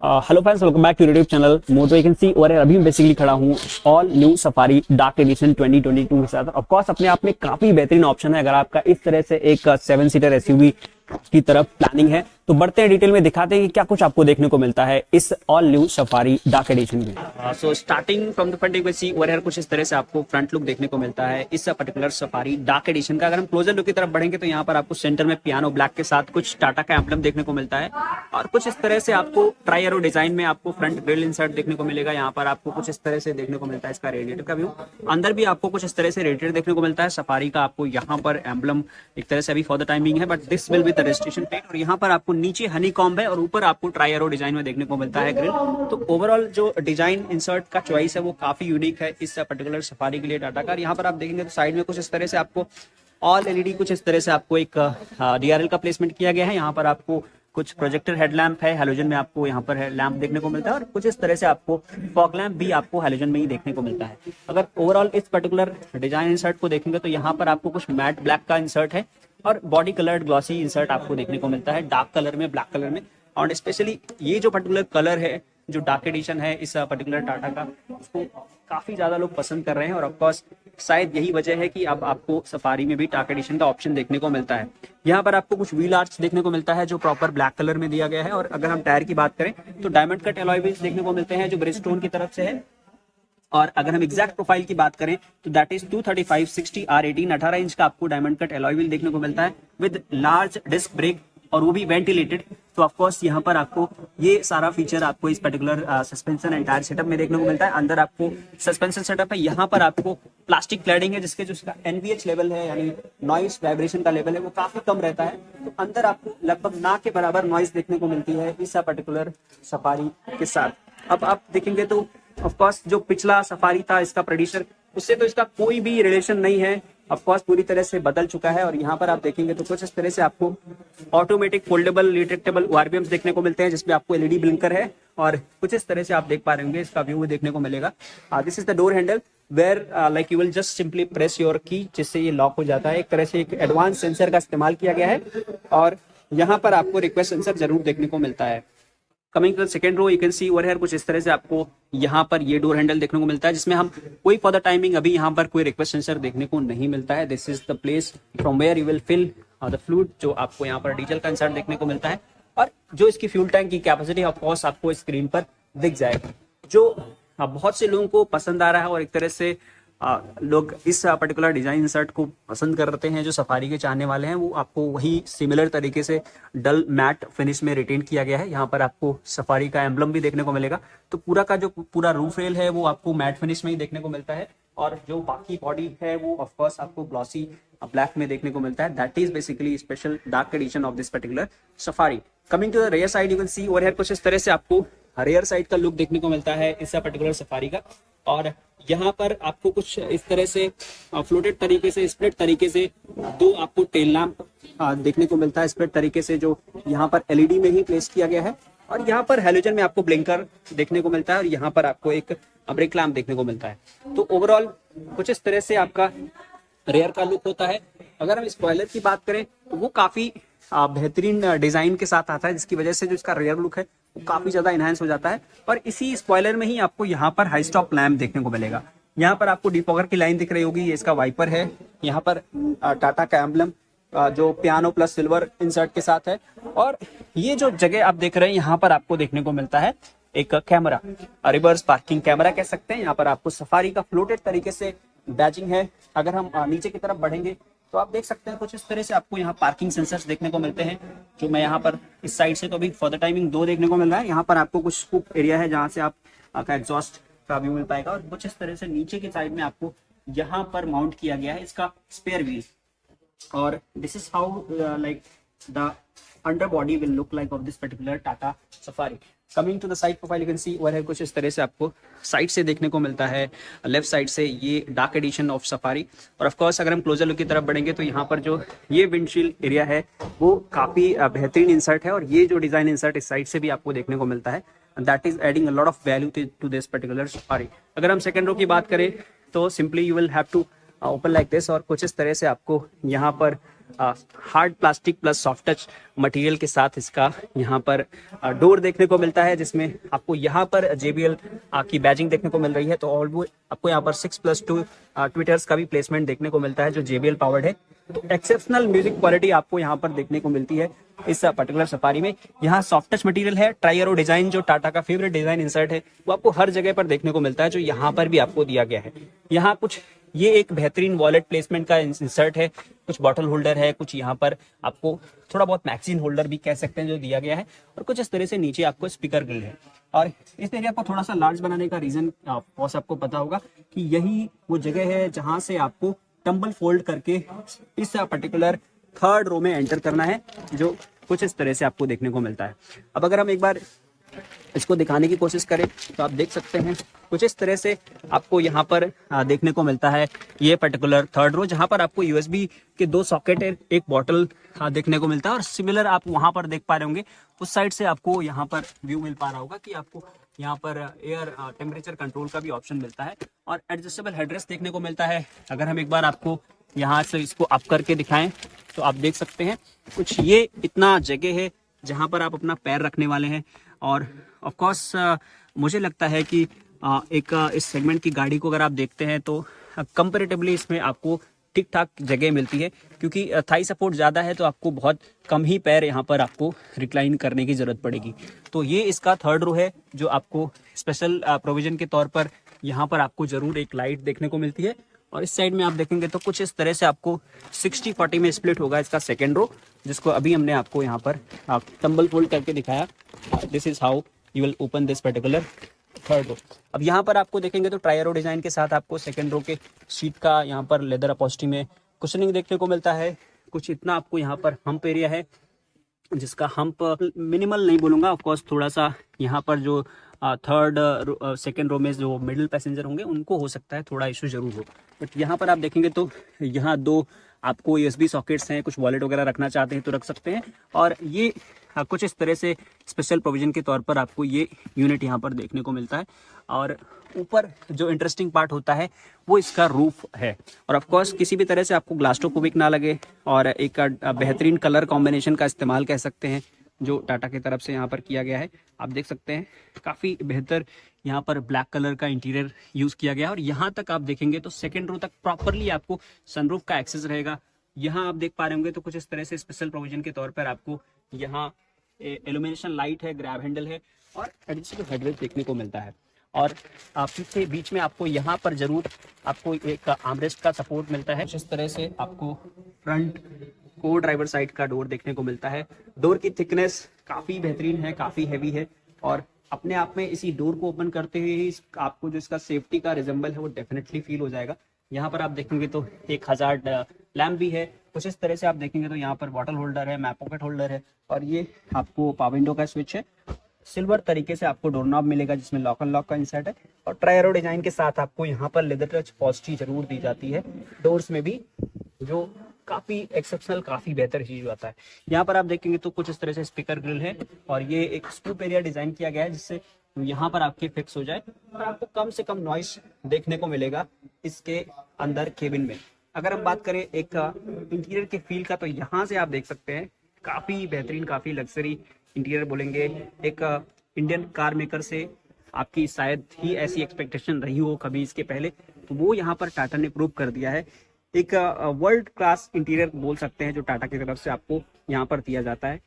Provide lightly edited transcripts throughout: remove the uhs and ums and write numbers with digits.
Hello friends, welcome back to YouTube channel Moto Vacancy. और अभी मैं बेसिकली खड़ा हूँ all new Safari dark edition 2022 के साथ। ऑफ कोर्स अपने आप में काफी बेहतरीन ऑप्शन है अगर आपका इस तरह से एक 7 सीटर एसयूवी की तरफ प्लानिंग है। तो बढ़ते हैं डिटेल में, दिखाते हैं कि क्या कुछ आपको देखने को मिलता है इस all new Safari dark edition में। So starting from the front you can see over here कुछ इस तरह से आपको फ्रंट लुक देखने को मिलता है इस पर्टिकुलर सफारी डार्क एडिशन का। अगर हम क्लोजर लुक की तरफ बढ़ेंगे तो यहाँ पर आपको सेंटर में पियानो ब्लैक के साथ कुछ टाटा का एम्बलम देखने को मिलता है और कुछ इस तरह से आपको ट्राई एरो डिजाइन में आपको फ्रंट ग्रिल इंसर्ट देखने को मिलेगा। यहाँ पर आपको कुछ इस तरह से देखने को मिलता है इसका रेडिएटर का व्यू। अंदर भी आपको कुछ इस तरह से रेडिएटर देखने को मिलता है सफारी का। आपको यहाँ पर एम्बलम एक तरह से अभी फॉर द टाइमिंग है, but this will be the registration plate. और यहाँ पर आपको नीचे हनी कॉम्ब है और ऊपर आपको ट्राई एरो डिजाइन में देखने को मिलता है ग्रिल। तो ओवरऑल जो डिजाइन इंसर्ट का चॉइस है वो काफी यूनिक है इस पर्टिकुलर सफारी के लिए टाटा का। यहाँ पर आप देखेंगे तो साइड में कुछ इस तरह से आपको ऑल एलईडी कुछ इस तरह से आपको एक डीआरएल का प्लेसमेंट किया गया है। यहाँ पर आपको कुछ प्रोजेक्टर हेडलैम्प है, हैलोजन में आपको यहाँ पर लैंप देखने को मिलता है और कुछ इस तरह से आपको फॉग लैंप भी आपको हैलोजन में ही देखने को मिलता है। अगर ओवरऑल इस पर्टिकुलर डिजाइन इंसर्ट को देखेंगे तो यहाँ पर आपको कुछ मैट ब्लैक का इंसर्ट है और बॉडी कलर्ड ग्लॉसी इंसर्ट आपको देखने को मिलता है डार्क कलर में, ब्लैक कलर में। और स्पेशली ये जो पर्टिकुलर कलर है जो डार्क एडिशन है इस पर्टिकुलर टाटा का, उसको काफी ज्यादा लोग पसंद कर रहे हैं और ऑफकोर्स शायद यही वजह है कि अब आपको सफारी में भी डार्क एडिशन का ऑप्शन देखने को मिलता है। यहाँ पर आपको कुछ व्हील आर्च देखने को मिलता है जो प्रॉपर ब्लैक कलर में दिया गया है। और अगर हम टायर की बात करें तो डायमंड कट एलॉय व्हील्स देखने को मिलते हैं जो ब्रिजस्टोन की तरफ से है। और अगर हम एग्जैक्ट प्रोफाइल की बात करें तो दैट इज 235/60 R18 18 इंच का आपको डायमंड कट एलॉय व्हील देखने को मिलता है विद लार्ज डिस्क ब्रेक और वो भी वेंटिलेटेड। तो ऑफकोर्स यहाँ पर आपको ये सारा फीचर आपको इस particular suspension and tyre setup में देखने को मिलता है। अंदर आपको सस्पेंशन सेटअप है, यहाँ पर आपको प्लास्टिक क्लैडिंग है जिसके जो इसका एनवीएच लेवल है यानी नॉइस वाइब्रेशन का लेवल है वो काफी कम रहता है। तो अंदर आपको लगभग ना के बराबर नॉइस देखने को मिलती है इस पर्टिकुलर सफारी के साथ। अब आप देखेंगे तो ऑफकोर्स जो पिछला सफारी था इसका प्रेडिशर, उससे तो इसका कोई भी रिलेशन नहीं है। ऑफकोर्स पूरी तरह से बदल चुका है। और यहाँ पर आप देखेंगे तो कुछ इस तरह से आपको ऑटोमेटिक फोल्डेबल रिट्रैक्टेबल ओआरबीएम्स देखने को मिलते हैं जिसमें आपको एलईडी ब्लिंकर है और कुछ इस तरह से आप देख पा रहे होंगे इसका व्यू देखने को मिलेगा। This is the door handle where like you will just simply press your key जिससे ये लॉक हो जाता है। एक तरह से एक एडवांस सेंसर का इस्तेमाल किया गया है और यहाँ पर आपको रिक्वेस्ट सेंसर जरूर देखने को मिलता है। Coming to the second row you can see over here कुछ इस तरह से आपको यहाँ पर ये डोर हैंडल देखने को मिलता है जिसमें हम कोई फॉर द टाइमिंग अभी यहाँ पर कोई रिक्वेस्ट सेंसर देखने को नहीं मिलता है। This is the place from where you will fill the fluid, जो आपको यहाँ पर डीजल का इंसर्ट देखने को मिलता है और जो इसकी फ्यूल टैंक की कैपेसिटी ऑफ कोर्स आपको स्क्रीन पर दिख जाएगी। जो बहुत से लोगों को पसंद आ रहा है और एक तरह से लोग इस पर्टिकुलर डिजाइन इंसर्ट को पसंद करते हैं जो सफारी के चाहने वाले हैं, वो आपको वही सिमिलर तरीके से डल मैट फिनिश में रिटेन किया गया है। यहाँ पर आपको सफारी का एम्बलम भी देखने को मिलेगा। तो पूरा का जो पूरा रूफ रेल है वो आपको मैट फिनिश में ही देखने को मिलता है और जो बाकी बॉडी है वो ऑफकोर्स आपको ग्लॉसी ब्लैक में देखने को मिलता है। That is basically special dark edition of this particular Safari. Coming to the rear side you can see over here कुछ इस तरह से आपको रेयर साइड का लुक देखने को मिलता है इस पर्टिकुलर सफारी का। और यहाँ पर आपको कुछ इस तरह से फ्लोटेड तरीके से स्प्लिट तरीके से दो आपको टेल लैंप देखने को मिलता है स्प्लिट तरीके से जो यहाँ पर एलईडी में ही प्लेस किया गया है। और यहाँ पर हैलोजन में आपको ब्लिंकर देखने को मिलता है और यहाँ पर आपको एक ब्रेक लैंप देखने को मिलता है। तो ओवरऑल कुछ इस तरह से आपका रेयर का लुक होता है। अगर हम स्पॉइलर की बात करें तो वो काफी बेहतरीन डिजाइन के साथ आता है जिसकी वजह से जो इसका रेयर लुक है वो काफी ज्यादा इनहेंस हो जाता है। और इसी स्पॉइलर में ही आपको यहाँ पर हाई स्टॉप लैंप देखने को मिलेगा। यहाँ पर आपको डिफॉगर की लाइन दिख रही होगी, ये इसका वाइपर है। यहाँ पर टाटा का एम्बलम जो पियानो प्लस सिल्वर इंसर्ट के साथ है। और ये जो जगह आप देख रहे हैं यहाँ पर आपको देखने को मिलता है एक कैमरा, रिवर्स पार्किंग कैमरा कह सकते हैं। यहाँ पर आपको सफारी का फ्लोटेड तरीके से बैजिंग है। अगर हम नीचे की तरफ बढ़ेंगे तो आप देख सकते हैं कुछ इस तरह से आपको यहाँ पार्किंग सेंसर्स देखने को मिलते हैं जो मैं यहाँ पर इस साइड से तो अभी फॉर द टाइमिंग 2 देखने को मिल रहा है। यहाँ पर आपको कुछ स्कूप एरिया है जहाँ से आपका एग्जॉस्ट का व्यू मिल पाएगा और कुछ इस तरह से नीचे की साइड में आपको यहाँ पर माउंट किया गया है इसका स्पेयर व्हील। और this is how like the under body will look like of this particular Tata Safari. Coming to the side profile you can see over है कुछ इस तरह से आपको साइड से देखने को मिलता है, लेफ्ट साइड से ये डार्क एडिशन ऑफ सफारी। और ऑफ कोर्स अगर हम क्लोजर लुक की तरफ बढ़ेंगे तो यहाँ पर जो ये विंडशील्ड एरिया है वो काफी बेहतरीन इंसर्ट है और ये जो डिजाइन इंसर्ट इस साइड से भी आपको देखने को मिलता है। That is adding a lot of value to this particular Safari. अगर हम सेकंड रो की बात करें तो simply you will have to open like this और कुछ इस तरह से आपको यहाँ पर hard plastic plus soft touch material के साथ इसका यहाँ पर डोर देखने को मिलता है, जिसमें आपको यहाँ पर JBL की बैजिंग देखने को मिल रही है। तो ऑलमोस्ट आपको यहाँ पर 6+2 ट्विटर्स का भी प्लेसमेंट देखने को मिलता है जो JBL पावर्ड है। तो एक्सेप्शनल म्यूजिक क्वालिटी आपको यहाँ पर देखने को मिलती है इस पर्टिकुलर सफारी में। यहाँ सॉफ्ट टच मटेरियल है, ट्राई एरो डिजाइन जो टाटा का फेवरेट डिजाइन इंसर्ट है वो आपको हर जगह पर देखने को मिलता है, जो यहाँ पर भी आपको दिया गया है। यहाँ कुछ ये एक बेहतरीन वॉलेट प्लेसमेंट का इंसर्ट है, कुछ बॉटल होल्डर है, कुछ यहाँ पर आपको थोड़ा बहुत मैगजीन होल्डर भी कह सकते हैं जो दिया गया है, और कुछ इस तरह से नीचे आपको स्पीकर ग्रिल है। और इस एरिया को थोड़ा सा लार्ज बनाने का रीजन बॉस आपको पता होगा कि यही वो जगह है जहां से आपको टम्बल फोल्ड करके इस पर्टिकुलर थर्ड रो में एंटर करना है, जो कुछ इस तरह से आपको देखने को मिलता है। अब अगर हम एक बार इसको दिखाने की कोशिश करें तो आप देख सकते हैं कुछ इस तरह से आपको यहाँ पर देखने को मिलता है ये पर्टिकुलर थर्ड रो, जहाँ पर आपको USB के 2 सॉकेट है, एक बॉटल देखने को मिलता है। और सिमिलर आप वहाँ पर देख पा रहे होंगे उस साइड से आपको यहाँ पर व्यू मिल पा रहा होगा कि आपको यहाँ पर एयर टेम्परेचर कंट्रोल का भी ऑप्शन मिलता है और एडजस्टेबल हेडरेस्ट देखने को मिलता है। अगर हम एक बार आपको यहाँ से इसको अप करके दिखाएं तो आप देख सकते हैं कुछ ये इतना जगह है जहाँ पर आप अपना पैर रखने वाले हैं। और ऑफ कोर्स मुझे लगता है कि इस सेगमेंट की गाड़ी को अगर आप देखते हैं तो कंपैरेटिवली इसमें आपको ठीक ठाक जगह मिलती है, क्योंकि थाई सपोर्ट ज़्यादा है तो आपको बहुत कम ही पैर यहाँ पर आपको रिक्लाइन करने की ज़रूरत पड़ेगी। तो ये इसका थर्ड रो है जो आपको स्पेशल प्रोविजन के तौर पर यहाँ पर आपको ज़रूर एक लाइट देखने को मिलती है। और इस साइड में आप देखेंगे तो कुछ इस तरह से आपको 60-40 में स्प्लिट होगा इसका सेकेंड रो, जिसको अभी हमने आपको यहाँ पर टम्बल फोल्ड करके दिखाया। This is how you will open this particular third row. अब यहाँ पर आपको देखेंगे तो ट्राई एरो डिजाइन के साथ आपको सेकेंड रो के सीट का यहाँ पर लेदर अपॉस्टी में कुशनिंग देखने को मिलता है। कुछ इतना आपको यहाँ पर हम्प एरिया है, जिसका हम्प मिनिमल नहीं बोलूँगा, ऑफकोर्स थोड़ा सा यहाँ पर जो थर्ड सेकेंड रो में जो मिडिल पैसेंजर होंगे उनको हो सकता है थोड़ा इशू जरूर हो। बट यहाँ पर आप देखेंगे तो यहाँ 2 आपको USB सॉकेट्स हैं, कुछ वॉलेट वगैरह रखना चाहते हैं तो रख सकते हैं। और ये कुछ इस तरह से स्पेशल प्रोविजन के तौर पर आपको ये यूनिट यहाँ पर देखने को मिलता है। और ऊपर जो इंटरेस्टिंग पार्ट होता है वो इसका रूफ है। और ऑफ कोर्स किसी भी तरह से आपको ग्लास्ट्रोफोबिक ना लगे और एक बेहतरीन कलर कॉम्बिनेशन का इस्तेमाल कह सकते हैं जो टाटा की तरफ से यहाँ पर किया गया है। आप देख सकते हैं काफ़ी बेहतर यहाँ पर ब्लैक कलर का इंटीरियर यूज़ किया गया है। और यहाँ तक आप देखेंगे तो सेकेंड रो तक प्रॉपरली आपको सनरूफ का एक्सेस रहेगा। यहाँ आप देख पा रहे होंगे तो कुछ इस तरह से स्पेशल प्रोविजन के तौर पर आपको यहाँ इल्यूमिनेशन लाइट है, ग्रैब हैंडल है और एडजस्टेबल हेडरेस्ट देखने को मिलता है। और पीछे बीच में आपको यहाँ पर जरूर आपको एक आर्मरेस्ट का सपोर्ट मिलता है। इस तरह से आपको फ्रंट को ड्राइवर साइड का डोर देखने को मिलता है। डोर की थिकनेस काफ़ी बेहतरीन है, काफ़ी हैवी है और अपने आप में इसी डोर को ओपन करते हुए ही आपको जो इसका सेफ्टी का रिजेंबल है वो डेफिनेटली फील हो जाएगा। यहाँ पर आप देखेंगे तो एक हजार्ड लैम्प भी है। कुछ इस तरह से आप देखेंगे तो यहाँ पर बॉटल होल्डर है, मैप पॉकेट होल्डर है और ये आपको पावर विंडो का स्विच है। सिल्वर तरीके से आपको डोर नॉब मिलेगा जिसमें लॉक एंड लॉक का इंसर्ट है और ट्राई एरो डिजाइन के साथ आपको यहाँ पर लेदर टच पॉजिटिव जरूर दी जाती है डोर्स में भी, जो काफ़ी एक्सेप्शनल, काफ़ी बेहतर चीज़ आता है। यहाँ पर आप देखेंगे तो कुछ इस तरह से स्पीकर ग्रिल है और ये एक स्कूप एरिया डिजाइन किया गया है जिससे यहाँ पर आपके फिक्स हो जाए और आपको कम से कम नॉइस देखने को मिलेगा इसके अंदर केबिन में। अगर हम बात करें एक इंटीरियर के फील का तो यहाँ से आप देख सकते हैं काफ़ी बेहतरीन, काफ़ी लग्जरी इंटीरियर बोलेंगे। एक इंडियन कार मेकर से आपकी शायद ही ऐसी एक्सपेक्टेशन रही हो कभी इसके पहले, तो वो यहाँ पर टाटा ने प्रूव कर दिया है। एक वर्ल्ड क्लास इंटीरियर बोल सकते हैं जो टाटा की तरफ से आपको यहाँ पर दिया जाता है।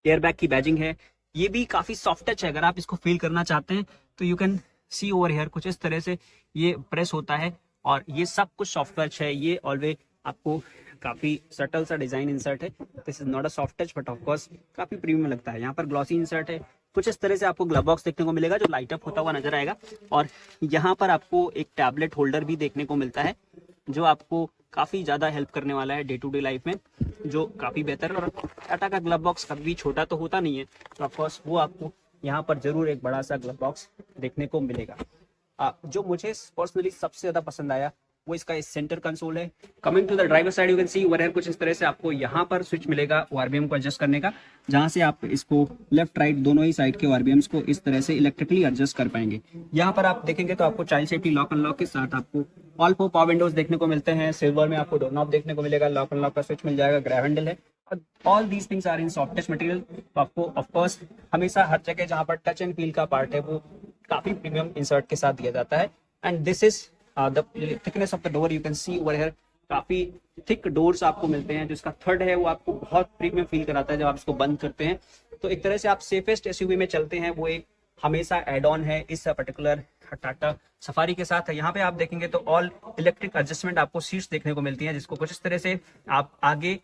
एयरबैग की बैजिंग है, ये भी काफ़ी सॉफ्ट टच है। अगर आप इसको फील करना चाहते हैं तो you can see over here, कुछ इस तरह से ये प्रेस होता है और ये सब कुछ सॉफ्ट टच है। ये ऑलवेज आपको काफ़ी सटल सा डिजाइन इंसर्ट है। This is not a soft touch but of course काफ़ी प्रीमियम लगता है। यहाँ पर ग्लॉसी इंसर्ट है। कुछ इस तरह से आपको ग्लव बॉक्स देखने को मिलेगा जो लाइट अप होता हुआ नजर आएगा और यहाँ पर आपको एक टैबलेट होल्डर भी देखने को मिलता है जो आपको काफ़ी ज़्यादा हेल्प करने वाला है डे टू डे लाइफ में, जो काफ़ी बेहतर है। और टाटा का ग्लव बॉक्स कभी छोटा तो होता नहीं है, तो ऑफकोर्स वो आपको यहाँ पर जरूर एक बड़ा सा ग्लव बॉक्स देखने को मिलेगा। जो मुझे पर्सनली सबसे ज़्यादा पसंद आया वो इसका सेंटर कंसोल है। Coming to the driver side you can see over here कुछ इस तरह से आपको यहाँ पर स्विच मिलेगा आरबीएम को एडजस्ट करने का, जहां से आप इसको लेफ्ट राइट दोनों ही साइड के आरबीएम्स को इस तरह से इलेक्ट्रिकली एडजस्ट कर पाएंगे। यहाँ पर आप देखेंगे तो आपको चाइल्ड सेफ्टी लॉक अनलॉक के साथ आपको ऑल फोर पावर विंडोज देखने को मिलते हैं। सिल्वर में आपको डोर नॉब देखने को मिलेगा, लॉक अनलॉक का स्विच मिल जाएगा, ग्रैब हैंडल है। All these things are in soft touch material. तो आपको ऑफ कोर्स हमेशा हर जगह जहां पर टच एंड फील का पार्ट है वो काफी प्रीमियम इंसर्ट के साथ दिया जाता है। And this is the thickness of the door you can see over here. काफी थिक डोर्स आपको मिलते हैं, जिसका थर्ड है वो आपको बहुत प्रीमियम फील कराता है जब आप इसको बंद करते हैं। तो एक तरह से आप सेफेस्ट एसयूवी में चलते हैं, वो एक हमेशा एड ऑन है इस पर्टिकुलर टाटा सफारी के साथ। यहाँ पे आप देखेंगे तो ऑल इलेक्ट्रिक एडजस्टमेंट आपको सीट्स देखने को मिलती हैं, जिसको कुछ इस तरह से आप आगे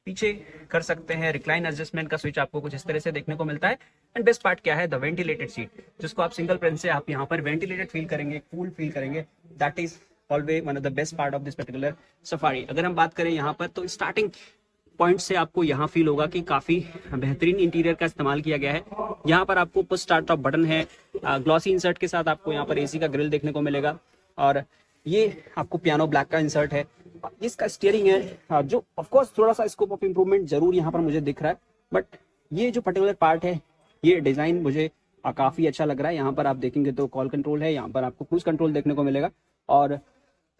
पीछे कर सकते हैं। रिक्लाइन एडजस्टमेंट का स्विच आपको कुछ इस तरह से देखने को मिलता है। एंड बेस्ट पार्ट क्या है, द वेंटिलेटेड सीट, जिसको आप सिंगल प्रेस से आप यहाँ पर वेंटिलेटेड फील करेंगे, कूल फील करेंगे। That is always one of the best part of this particular Safari. अगर हम बात करें यहाँ पर तो स्टार्टिंग पॉइंट से आपको यहाँ फील होगा कि काफी बेहतरीन इंटीरियर का इस्तेमाल किया गया है। यहाँ पर आपको पुश स्टार्ट ऑफ बटन है, ग्लॉसी इंसर्ट के साथ आपको यहाँ पर एसी का ग्रिल देखने को मिलेगा, और ये आपको पियानो ब्लैक का इंसर्ट है। इसका स्टीयरिंग है जो ऑफ कोर्स थोड़ा सा स्कोप ऑफ इंप्रूवमेंट जरूर यहाँ पर मुझे दिख रहा है, बट ये जो पर्टिकुलर पार्ट है ये डिजाइन मुझे काफी अच्छा लग रहा है। यहाँ पर आप देखेंगे तो कॉल कंट्रोल है, यहाँ पर आपको क्रूज कंट्रोल देखने को मिलेगा, और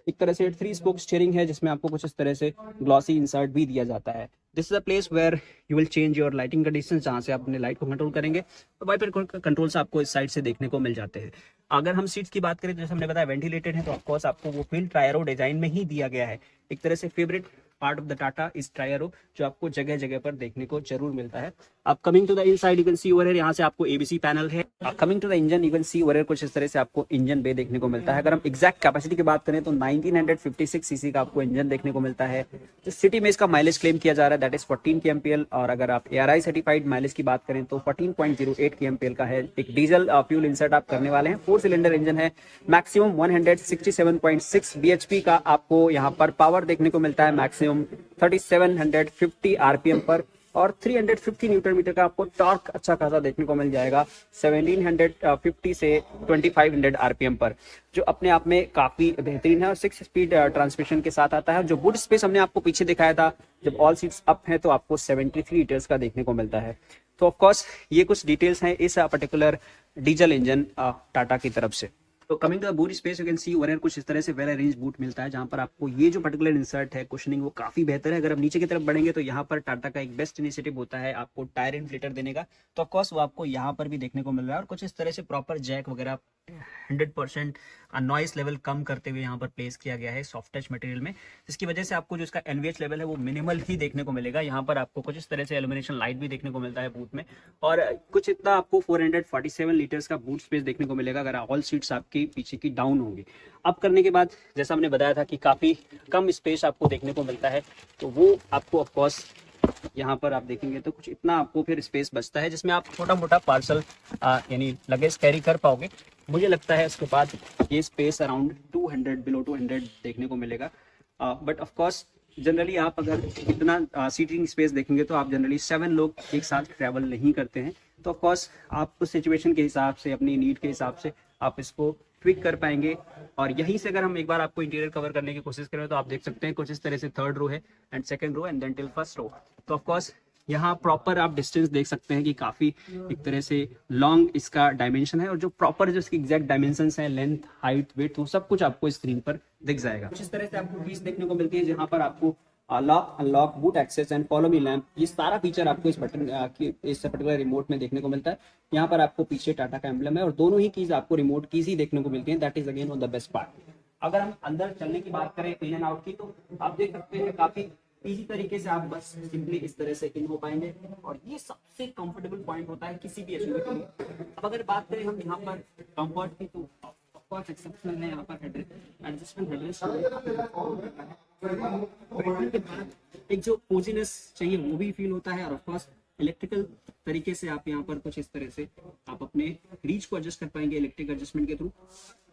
एक तरह से 3 स्पोक स्टीयरिंग है जिसमें आपको कुछ इस तरह से ग्लॉसी इंसर्ट भी दिया जाता है। This is a place where you will change your lighting conditions, जहां से आप अपने लाइट को कंट्रोल करेंगे। तो वाइपर कंट्रोल्स आपको इस साइड से देखने को मिल जाते हैं। अगर हम सीट्स की बात करें तो जैसे हमने बताया वेंटिलेटेड है, तो ऑफकोर्स आपको वो फील ट्रायरो डिजाइन में ही दिया गया है। एक तरह से favourite part of the Tata is ट्रायरो, जो आपको जगह जगह पर देखने को जरूर मिलता है। अब coming to the inside you can see over here, यहाँ से आपको एबीसी पैनल है। Coming to the engine you can see over here कुछ इस तरह से आपको इंजन बे देखने को मिलता है। अगर हम एग्जैक्ट कैपेसिटी की बात करें तो 1956 सीसी का आपको इंजन देखने को मिलता है। जो सिटी में इसका माइलेज क्लेम किया जा रहा है दैट इज 14 kmpl, और अगर आप ARI सर्टिफाइड माइलेज की बात करें तो 14.08 kmpl का है। एक डीजल फ्यूल इंसर्ट आप करने वाले हैं। 4 सिलेंडर इंजन है, मैक्सिमम 167.6 bhp का आपको यहाँ पर पावर देखने को मिलता है, मैक्सिमम 3750 आरपीएम पर, और 350 न्यूटन मीटर का आपको टॉर्क अच्छा खासा देखने को मिल जाएगा 1750 से 2500 आरपीएम पर, जो अपने आप में काफी बेहतरीन है। और 6 स्पीड ट्रांसमिशन के साथ आता है। जो बूट स्पेस हमने आपको पीछे दिखाया था जब ऑल सीट्स अप है तो आपको 73 लीटर्स का देखने को मिलता है। तो ऑफ कोर्स ये कुछ डिटेल्स हैं इस पर्टिकुलर डीजल इंजन टाटा की तरफ से। तो coming to the boot space you can see over here कुछ इस तरह से वेल अरेंज बूट मिलता है, जहां पर आपको ये जो पर्टिकुलर इंसर्ट है कुशनिंग वो काफी बेहतर है। अगर आप नीचे की तरफ बढ़ेंगे तो यहाँ पर टाटा का एक बेस्ट इनिशिएटिव होता है आपको टायर इन्फ्लेटर देने का, तो ऑफकोर्स वो आपको यहाँ पर भी देखने को मिल रहा है। और कुछ इस तरह से प्रॉपर जैक वगैरह 100% नॉइस लेवल कम करते हुए यहाँ पर प्लेस किया गया है सॉफ्ट टच मटेरियल में, जिसकी वजह से आपको जो इसका एनवीएच लेवल है वो मिनिमल ही देखने को मिलेगा। यहाँ पर आपको कुछ इस तरह से इल्यूमिनेशन लाइट भी देखने को मिलता है बूट में, और कुछ इतना आपको 447 लीटर्स का बूट स्पेस देखने को मिलेगा अगर ऑल सीट्स आपकी पीछे की डाउन होंगी। अप करने के बाद जैसा हमने बताया था कि काफी कम स्पेस आपको देखने को मिलता है, तो वो आपको ऑफकोर्स यहाँ पर आप देखेंगे तो कुछ इतना आपको फिर स्पेस बचता है जिसमें आप छोटा मोटा पार्सल यानी लगेज कैरी कर पाओगे। मुझे लगता है उसके बाद ये स्पेस अराउंड 200 बिलो 200 देखने को मिलेगा। बट ऑफ कोर्स जनरली आप अगर इतना सीटिंग स्पेस देखेंगे तो आप जनरली 7 लोग एक साथ ट्रैवल नहीं करते हैं। तो ऑफ कोर्स आप उस सिचुएशन के हिसाब से अपनी नीड के हिसाब से आप इसको ट्विक कर पाएंगे। और यहीं से अगर हम एक बार आपको इंटीरियर कवर करने की कोशिश करें तो आप देख सकते हैं कुछ इस तरह से 3rd रो है and 2nd row and then till 1st row. तो ऑफ कोर्स यहाँ प्रॉपर आप डिस्टेंस देख सकते हैं कि काफी एक तरह से लॉन्ग इसका डायमेंशन है, और जो प्रॉपर जो इसकी एग्जैक्ट डायमेंशंस हैं, लेंथ, हाइट, वेट, वो सब कुछ आपको स्क्रीन पर दिख जाएगा। कुछ इस तरह से आपको कीज देखने को मिलती है जहाँ पर आपको lock, unlock, boot access and follow me lamp, ये सारा फीचर आपको इस बटन इस पर्टिकुलर रिमोट में देखने को मिलता है। यहाँ पर आपको पीछे टाटा का एम्ब्लम है और दोनों ही कीज आपको रिमोट कीज ही देखने को मिलती हैं। That is again one the best part. अगर हम अंदर चलने की बात करें इन एंड आउट की, तो आप देख सकते हैं काफी इजी तरीके से आप बस सिंपली इस तरह से इन हो पाएंगे, और ये सबसे कंफर्टेबल पॉइंट होता है किसी भी एसयूवी के लिए। अब अगर बात करें हम यहाँ पर कंफर्ट की, तो ऑफकोर्स एक्सेप्शनल है यहाँ पर एडजस्टमेंट हेडरेस्ट के बाद एक जो कोजीनेस चाहिए वो भी फील होता है। और ऑफकोर्स इलेक्ट्रिकल तरीके से आप यहाँ पर कुछ इस तरह से आप अपने रीच को एडजस्ट कर पाएंगे इलेक्ट्रिक एडजस्टमेंट के थ्रू।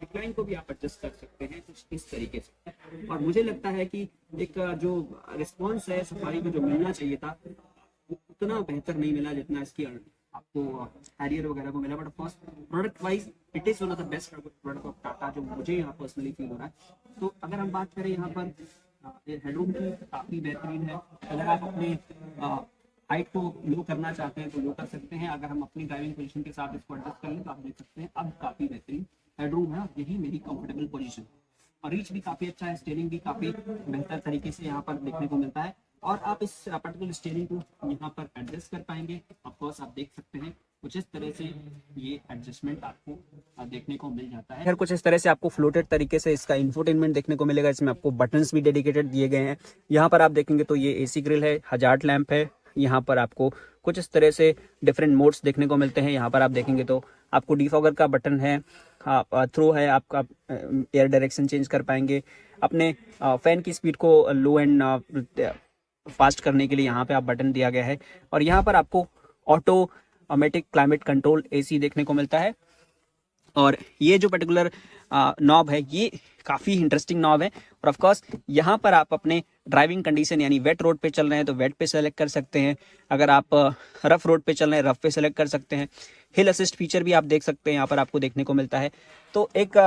रिक्लाइन को भी आप एडजस्ट कर सकते हैं कुछ इस तरीके से। और मुझे लगता है कि एक जो रिस्पॉन्स है सफारी को जो मिलना चाहिए था वो उतना बेहतर नहीं मिला जितना इसकी आपको आपको हैरियर वगैरह को मिला, but of course product wise it is one of the best product of Tata, जो मुझे यहाँ पर्सनली फील हो रहा है। तो अगर हम बात करें यहाँ पर हेडरूम की, काफ़ी बेहतरीन है। अगर आप अपने हाइट को लो करना चाहते हैं तो लो कर सकते हैं। अगर हम अपनी ड्राइविंग पोजीशन के साथ इसको एडजस्ट कर लें तो आप देख सकते हैं अब काफ़ी बेहतरीन हेडरूम है। यही मेरी कंफर्टेबल पोजीशन, और रीच भी काफ़ी अच्छा है, स्टीयरिंग भी काफ़ी बेहतर तरीके से यहाँ पर देखने को मिलता है, और आप इस पर्टिकुलर स्टीयरिंग को यहाँ पर एडजस्ट कर पाएंगे। ऑफकोर्स आप देख सकते हैं कुछ इस तरह से ये एडजस्टमेंट आपको देखने को मिल जाता है। फिर कुछ इस तरह से आपको फ्लोटेड तरीके से इसका इंफोटेनमेंट देखने को मिलेगा। इसमें आपको बटन्स भी डेडिकेटेड दिए गए हैं। यहाँ पर आप देखेंगे तो ये एसी ग्रिल है, हजार्ड लैंप है। यहाँ पर आपको कुछ इस तरह से डिफरेंट मोड्स देखने को मिलते हैं। यहाँ पर आप देखेंगे तो आपको डिफॉगर का बटन है, थ्रो है, आपका एयर डायरेक्शन चेंज कर पाएंगे। अपने फैन की स्पीड को लो एंड फास्ट करने के लिए यहाँ पे आप बटन दिया गया है, और यहाँ पर आपको ऑटोमेटिक क्लाइमेट कंट्रोल एसी देखने को मिलता है। और ये जो पर्टिकुलर नॉब है ये काफ़ी इंटरेस्टिंग नॉब है, और ऑफ कोर्स यहाँ पर आप अपने ड्राइविंग कंडीशन यानी वेट रोड पे चल रहे हैं तो वेट पे सेलेक्ट कर सकते हैं। अगर आप रफ रोड पे चल रहे हैं रफ पे सेलेक्ट कर सकते हैं। हिल असिस्ट फीचर भी आप देख सकते हैं यहाँ पर आपको देखने को मिलता है। तो एक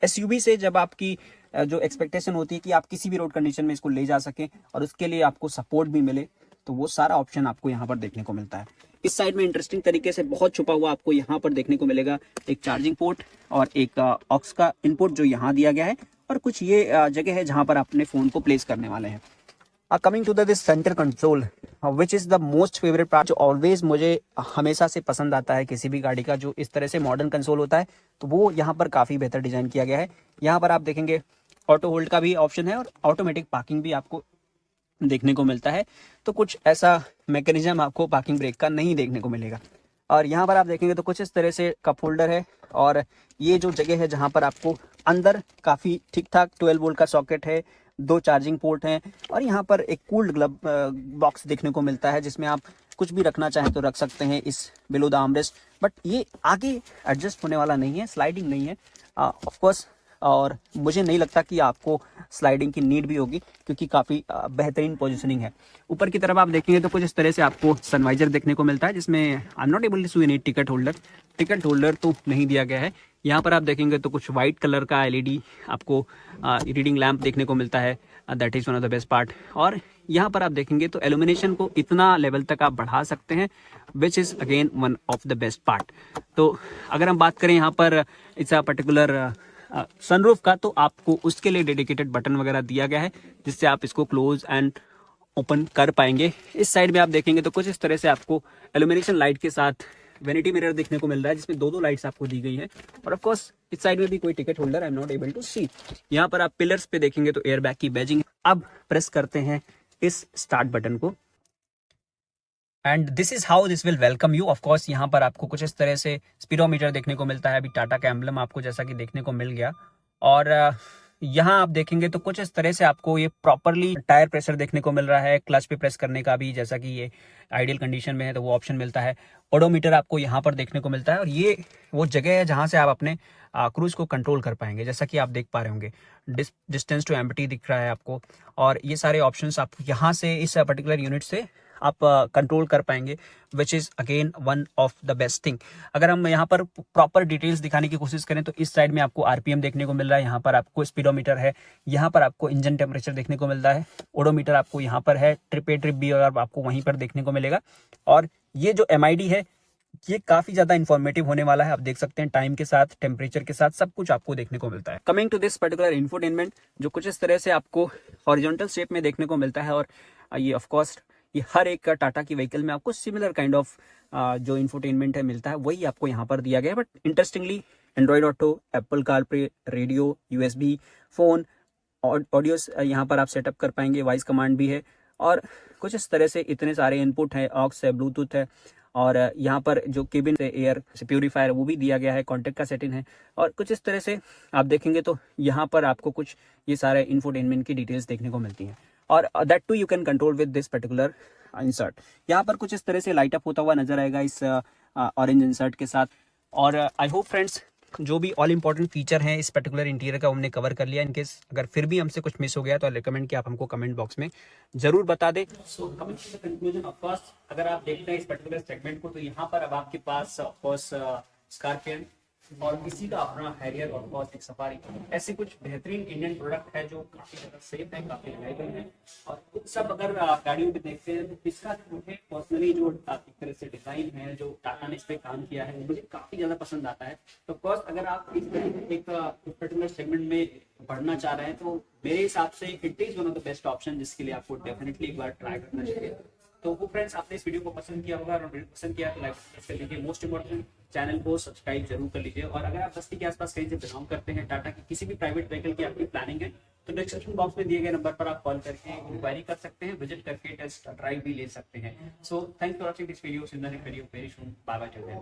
एसयूवी से जब आपकी जो एक्सपेक्टेशन होती है कि आप किसी भी रोड कंडीशन में इसको ले जा सकें और उसके लिए आपको सपोर्ट भी मिले, तो वो सारा ऑप्शन आपको यहाँ पर देखने को मिलता है। इस साइड में इंटरेस्टिंग तरीके से बहुत छुपा हुआ आपको यहाँ पर देखने को मिलेगा एक चार्जिंग पोर्ट और एक ऑक्स का इनपुट जो यहाँ दिया गया है, और कुछ ये जगह है जहाँ पर आप अपने फ़ोन को प्लेस करने वाले हैं। Coming to this centre control which is the most favourite part, जो ऑलवेज मुझे हमेशा से पसंद आता है किसी भी गाड़ी का, जो इस तरह से मॉडर्न कंसोल होता है, तो वो यहाँ पर काफ़ी बेहतर डिज़ाइन किया गया है। यहाँ पर आप देखेंगे ऑटो होल्ड का भी ऑप्शन है और ऑटोमेटिक पार्किंग भी आपको देखने को मिलता है। तो कुछ ऐसा मैकेनिज्म आपको पार्किंग ब्रेक का नहीं देखने को मिलेगा। और यहाँ पर आप देखेंगे तो कुछ इस तरह से कप होल्डर है, और ये जो जगह है जहाँ पर आपको अंदर काफ़ी ठीक ठाक 12 वोल्ट का सॉकेट है, 2 चार्जिंग पोर्ट हैं, और यहाँ पर एक कूल्ड ग्लब बॉक्स देखने को मिलता है जिसमें आप कुछ भी रखना चाहें तो रख सकते हैं इस बिलो द आर्मरेस्ट। बट ये आगे एडजस्ट होने वाला नहीं है, स्लाइडिंग नहीं है ऑफकोर्स, और मुझे नहीं लगता कि आपको स्लाइडिंग की नीड भी होगी क्योंकि काफ़ी बेहतरीन पोजीशनिंग है। ऊपर की तरफ आप देखेंगे तो कुछ इस तरह से आपको सनवाइजर देखने को मिलता है जिसमें I am not able to see any ticket holder तो नहीं दिया गया है। यहाँ पर आप देखेंगे तो कुछ वाइट कलर का एलईडी आपको रीडिंग लैंप देखने को मिलता है, that is one of the best part. और यहाँ पर आप देखेंगे तो एल्यूमिनेशन को इतना लेवल तक आप बढ़ा सकते हैं which is again one of the best part. तो अगर हम बात करें यहाँ पर इट्स अ पर्टिकुलर सनरूफ का, तो आपको उसके लिए डेडिकेटेड बटन वगैरह दिया गया है जिससे आप इसको क्लोज एंड ओपन कर पाएंगे। इस साइड में आप देखेंगे तो कुछ इस तरह से आपको एल्यूमिनेशन लाइट के साथ वैनिटी मिरर देखने को मिल रहा है जिसमें 2 लाइट्स आपको दी गई है। और ऑफ कोर्स इस साइड में भी कोई ticket holder I am not able to see. यहाँ पर आप पिलर्स पे देखेंगे तो एयर बैग की बैजिंग। अब प्रेस करते हैं इस स्टार्ट बटन को and this is how this will welcome you. Of course यहाँ पर आपको कुछ इस तरह से स्पीडोमीटर देखने को मिलता है, अभी टाटा का एम्बलम आपको जैसा कि देखने को मिल गया। और यहाँ आप देखेंगे तो कुछ इस तरह से आपको ये प्रॉपरली टायर प्रेशर देखने को मिल रहा है, क्लच पे प्रेस करने का भी, जैसा कि ये आइडियल कंडीशन में है तो वो ऑप्शन मिलता है। ओडोमीटर आपको यहाँ पर देखने को मिलता है, और ये वो जगह है जहाँ से आप अपने क्रूज को कंट्रोल कर पाएंगे, जैसा कि आप देख पा रहे होंगे। डिस्टेंस टू एम्प्टी दिख रहा है आपको, और ये सारे ऑप्शंस आप यहाँ से इस पर्टिकुलर यूनिट से आप कंट्रोल कर पाएंगे, which is again one of the best thing. अगर हम यहाँ पर प्रॉपर डिटेल्स दिखाने की कोशिश करें तो इस साइड में आपको आरपीएम देखने को मिल रहा है, यहाँ पर आपको स्पीडोमीटर है, यहाँ पर आपको इंजन टेम्परेचर देखने को मिल रहा है, ओडोमीटर आपको यहाँ पर है, ट्रिप भी और आपको वहीं पर देखने को मिलेगा। और ये जो MID है ये काफी ज्यादा इन्फॉर्मेटिव होने वाला है, आप देख सकते हैं टाइम के साथ, टेम्परेचर के साथ सब कुछ आपको देखने को मिलता है। Coming to this particular infotainment, जो कुछ इस तरह से आपको हॉरिजॉन्टल शेप में देखने को मिलता है, और ये ऑफ कोर्स ये हर एक टाटा की व्हीकल में आपको सिमिलर काइंड ऑफ जो इंफोटेनमेंट है मिलता है, वही आपको यहाँ पर दिया गया है। But interestingly Android auto, Apple CarPlay, radio, USB, phone, audios यहाँ पर आप सेटअप कर पाएंगे, वॉइस कमांड भी है, और कुछ इस तरह से इतने सारे इनपुट है, ऑक्स है, ब्लूटूथ है, और यहाँ पर जो केबिन से एयर से प्यूरीफायर वो भी दिया गया है, कॉन्टेक्ट का सेटिंग है, और कुछ इस तरह से आप देखेंगे तो यहाँ पर आपको कुछ ये सारे इंफोटेनमेंट की डिटेल्स देखने को मिलती हैं, और that too you can control with this particular insert. यहाँ पर कुछ इस तरह से लाइट अप होता हुआ नजर आएगा इस ऑरेंज इंसर्ट के साथ। और आई होप फ्रेंड्स जो भी ऑल इंपॉर्टेंट फीचर हैं इस पर्टिकुलर इंटीरियर का हमने कवर कर लिया। इनकेस अगर फिर भी हमसे कुछ मिस हो गया तो आई रिकमेंड कि आप हमको कमेंट बॉक्स में जरूर बता दें। So coming to the conclusion, of course अगर आप देखते हैं इस पर्टिकुलर सेगमेंट को तो यहाँ पर अब आपके पास ऑफ कोर्स स्कॉर्पियन और किसी का अपना हैरियर और बहुत एक सफारी, ऐसे कुछ बेहतरीन इंडियन प्रोडक्ट है जो काफी ज्यादा सेफ है, काफी रिलायबल है। और कुछ सब अगर गाड़ियों में देखते हैं तो इसका मुझे पर्सनली जो एक तरह से डिजाइन है जो टाटा ने इस पे काम किया है मुझे काफी ज्यादा पसंद आता है। तो ऑफकोर्स अगर आप इस एक पर्टिकुलर सेगमेंट में बढ़ना चाह रहे हैं तो मेरे हिसाब से it is one of the best option जिसके लिए आपको डेफिनेटली एक बार ट्राई करना चाहिए। तो वो फ्रेंड्स, आपने इस वीडियो को पसंद किया होगा और वीडियो पसंद किया तो लाइक कर लीजिए। मोस्ट इंपॉर्टेंट, चैनल को सब्सक्राइब जरूर कर लीजिए। और अगर आप बस्ती के आसपास कहीं से बिलोंग करते हैं, टाटा की किसी भी प्राइवेट व्हीकल की आपकी प्लानिंग है तो डिस्क्रिप्शन बॉक्स में दिए गए नंबर पर आप कॉल करके इंक्वायरी कर सकते हैं, विजिट करके टेस्ट ड्राइव भी ले सकते हैं। So thanks for watching this video. In the next video very soon, bye bye till then.